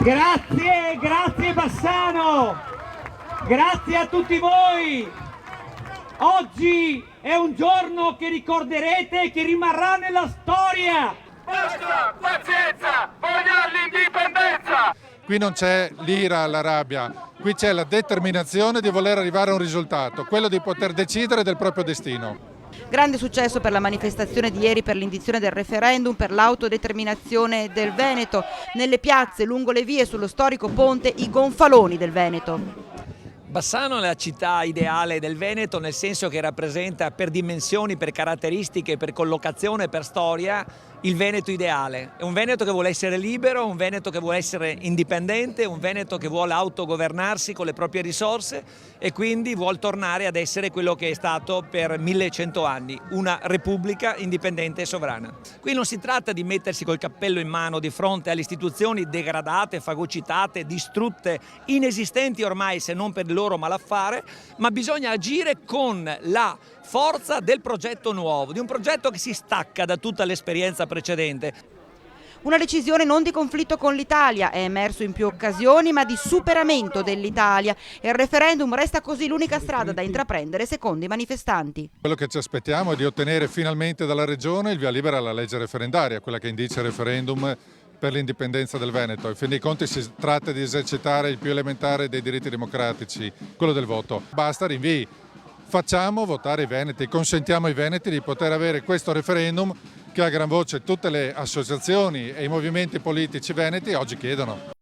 Grazie, grazie Bassano, grazie a tutti voi. Oggi è un giorno che ricorderete e che rimarrà nella storia. Basta, pazienza, vogliamo l'indipendenza! Qui non c'è l'ira, la rabbia, qui c'è la determinazione di voler arrivare a un risultato, quello di poter decidere del proprio destino. Grande successo per la manifestazione di ieri per l'indizione del referendum per l'autodeterminazione del Veneto. Nelle piazze, lungo le vie, sullo storico ponte, i gonfaloni del Veneto. Bassano è la città ideale del Veneto, nel senso che rappresenta per dimensioni, per caratteristiche, per collocazione, per storia il Veneto ideale. È un Veneto che vuole essere libero, un Veneto che vuole essere indipendente, un Veneto che vuole autogovernarsi con le proprie risorse e quindi vuole tornare ad essere quello che è stato per 1100 anni, una repubblica indipendente e sovrana. Qui non si tratta di mettersi col cappello in mano di fronte alle istituzioni degradate, fagocitate, distrutte, inesistenti ormai se non per il loro malaffare, ma bisogna agire con la forza del progetto nuovo, di un progetto che si stacca da tutta l'esperienza precedente. Una decisione non di conflitto con l'Italia, è emerso in più occasioni, ma di superamento dell'Italia. E il referendum resta così l'unica strada da intraprendere secondo i manifestanti. Quello che ci aspettiamo è di ottenere finalmente dalla Regione il via libera alla legge referendaria, quella che indice il referendum per l'indipendenza del Veneto. In fin dei conti si tratta di esercitare il più elementare dei diritti democratici, quello del voto. Basta rinvii. Facciamo votare i veneti, consentiamo ai veneti di poter avere questo referendum che a gran voce tutte le associazioni e i movimenti politici veneti oggi chiedono.